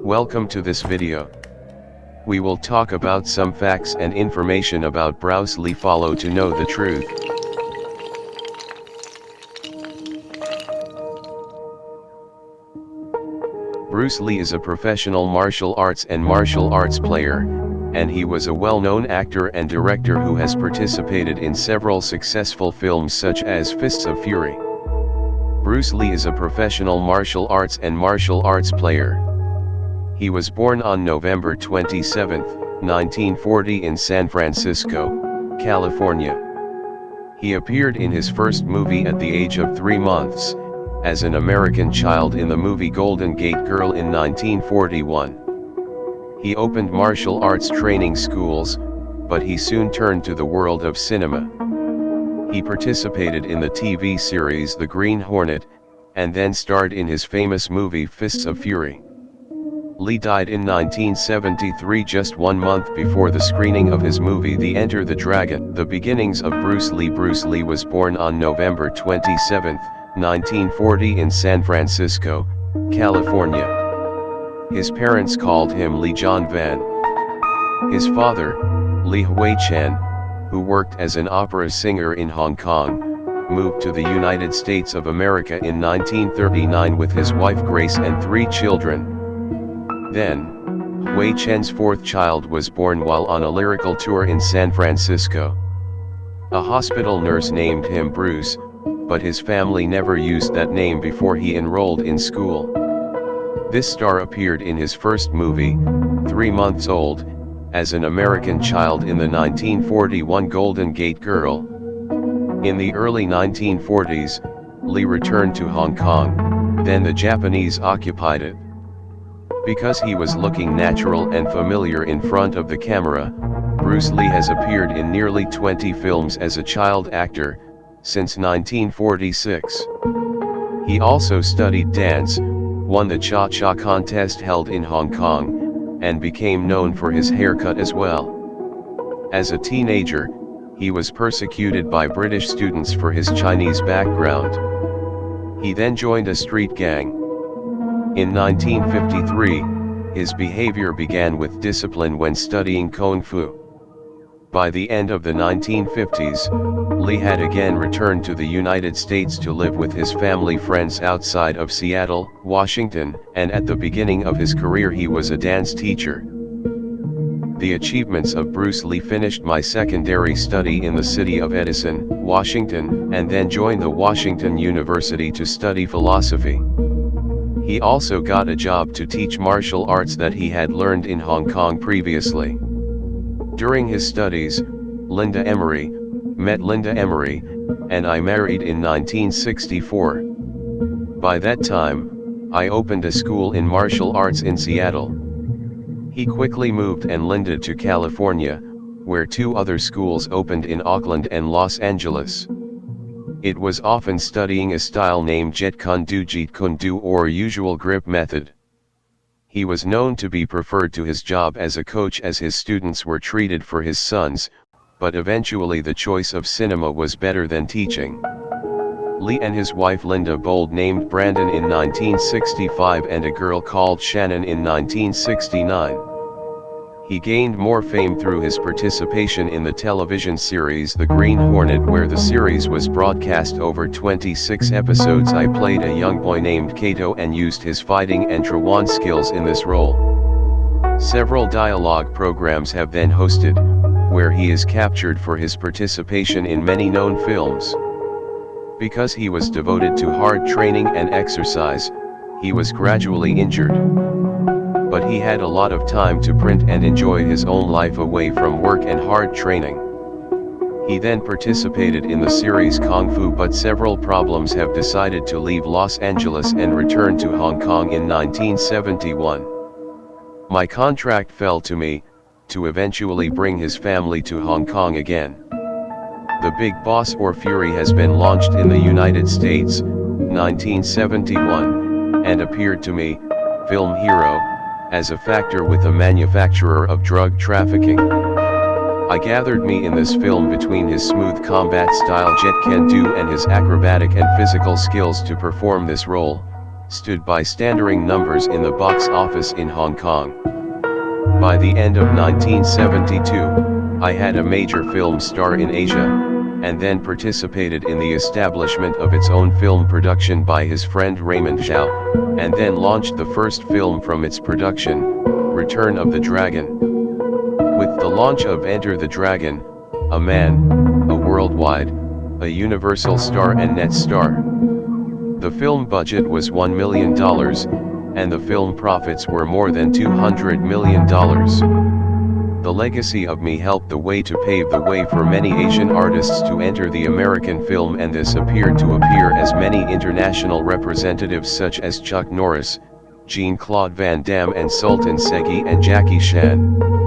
Welcome to this video. We will talk about some facts and information about Bruce Lee. Follow to know the truth. Bruce Lee is a professional martial arts and martial arts player, and he was a well-known actor and director who has participated in several successful films such as Fists of Fury. Bruce Lee is a professional martial arts and martial arts player. He was born on November 27, 1940 in San Francisco, California. He appeared in his first movie at the age of 3 months, as an American child in the movie Golden Gate Girl in 1941. He opened martial arts training schools, but he soon turned to the world of cinema. He participated in the TV series The Green Hornet, and then starred in his famous movie Fists of Fury. Lee died in 1973, just 1 month before the screening of his movie The Enter the Dragon. The beginnings of Bruce Lee. Bruce Lee was born on November 27, 1940 in San Francisco, California. His parents called him Lee John Van. His father, Lee Watche, who worked as an opera singer in Hong Kong, moved to the United States of America in 1939 with his wife Grace and 3 children. Then, Hui Chen's 4th child was born while on a lyrical tour in San Francisco. A hospital nurse named him Bruce, but his family never used that name before he enrolled in school. This star appeared in his first movie, 3 months old, as an American child in the 1941 Golden Gate Girl. In the early 1940s, Lee returned to Hong Kong, then the Japanese occupied it. Because he was looking natural and familiar in front of the camera, Bruce Lee has appeared in nearly 20 films as a child actor, since 1946. He also studied dance, won the cha-cha contest held in Hong Kong, and became known for his haircut as well. As a teenager, he was persecuted by British students for his Chinese background. He then joined a street gang. In 1953, his behavior began with discipline when studying Kung Fu. By the end of the 1950s, Lee had again returned to the United States to live with his family friends outside of Seattle, Washington, and at the beginning of his career he was a dance teacher. The achievements of Bruce Lee: finished my secondary study in the city of Edison, Washington, and then joined the Washington University to study philosophy. He also got a job to teach martial arts that he had learned in Hong Kong previously. During his studies, met Linda Emery, and I married in 1964. By that time, I opened a school in martial arts in Seattle. He quickly moved and Linda to California, where 2 other schools opened in Oakland and Los Angeles. It was often studying a style named Jeet Kune Do or usual grip method. He was known to be preferred to his job as a coach as his students were treated for his sons, but eventually the choice of cinema was better than teaching. Lee and his wife Linda Bold named Brandon in 1965 and a girl called Shannon in 1969. He gained more fame through his participation in the television series The Green Hornet, where the series was broadcast over 26 episodes. I played a young boy named Kato and used his fighting and Trawan skills in this role. Several dialogue programs have been hosted, where he is captured for his participation in many known films. Because he was devoted to hard training and exercise, he was gradually injured. But he had a lot of time to print and enjoy his own life away from work and hard training. He then participated in the series Kung Fu, but several problems have decided to leave Los Angeles and return to Hong Kong in 1971. My contract fell to me, to eventually bring his family to Hong Kong again. The Big Boss or Fury has been launched in the United States, 1971, and appeared to me, film hero, as a factor with a manufacturer of drug trafficking. I gathered me in this film between his smooth combat style Jeet Kune Do and his acrobatic and physical skills to perform this role, stood bystandering numbers in the box office in Hong Kong. By the end of 1972, I had a major film star in Asia, and then participated in the establishment of its own film production by his friend Raymond Zhao, and then launched the first film from its production, Return of the Dragon. With the launch of Enter the Dragon, a man, a worldwide, a universal star and net star. The film budget was $1 million, and the film profits were more than $200 million. The legacy of me helped the way to pave the way for many Asian artists to enter the American film, and this appeared to appear as many international representatives such as Chuck Norris, Jean-Claude Van Damme and Sultan Segi and Jackie Chan.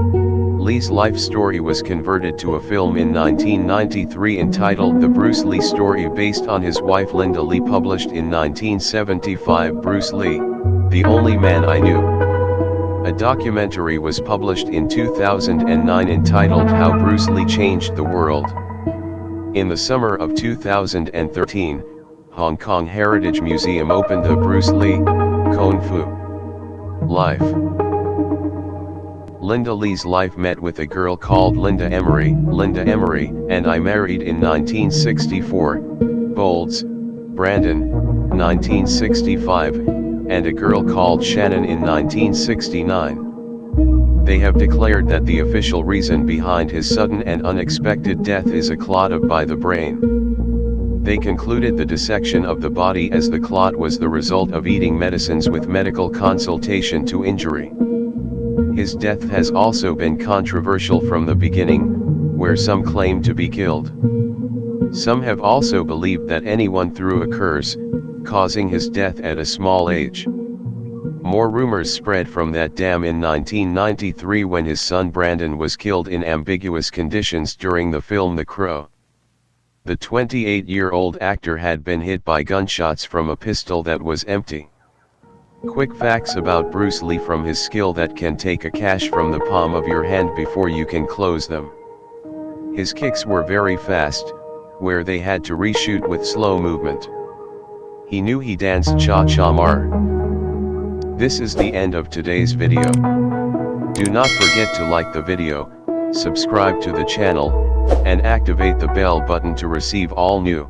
Lee's life story was converted to a film in 1993 entitled The Bruce Lee Story, based on his wife Linda Lee, published in 1975. Bruce Lee, The Only Man I Knew. A documentary was published in 2009 entitled How Bruce Lee Changed the World. In the summer of 2013, Hong Kong Heritage Museum opened the Bruce Lee Kung Fu Life. Linda Lee's life met with a girl called Linda Emery, and I married in 1964, Bolds, Brandon, 1965, and a girl called Shannon in 1969. They have declared that the official reason behind his sudden and unexpected death is a clot by the brain. They concluded the dissection of the body as the clot was the result of eating medicines with medical consultation to injury. His death has also been controversial from the beginning, where some claim to be killed. Some have also believed that anyone threw a curse, causing his death at a small age. More rumors spread from that dam in 1993 when his son Brandon was killed in ambiguous conditions during the film The Crow. The 28-year-old actor had been hit by gunshots from a pistol that was empty. Quick facts about Bruce Lee from his skill that can take a cache from the palm of your hand before you can close them. His kicks were very fast, where they had to reshoot with slow movement. He knew he danced cha-cha mar. This is the end of today's video. Do not forget to like the video, subscribe to the channel, and activate the bell button to receive all new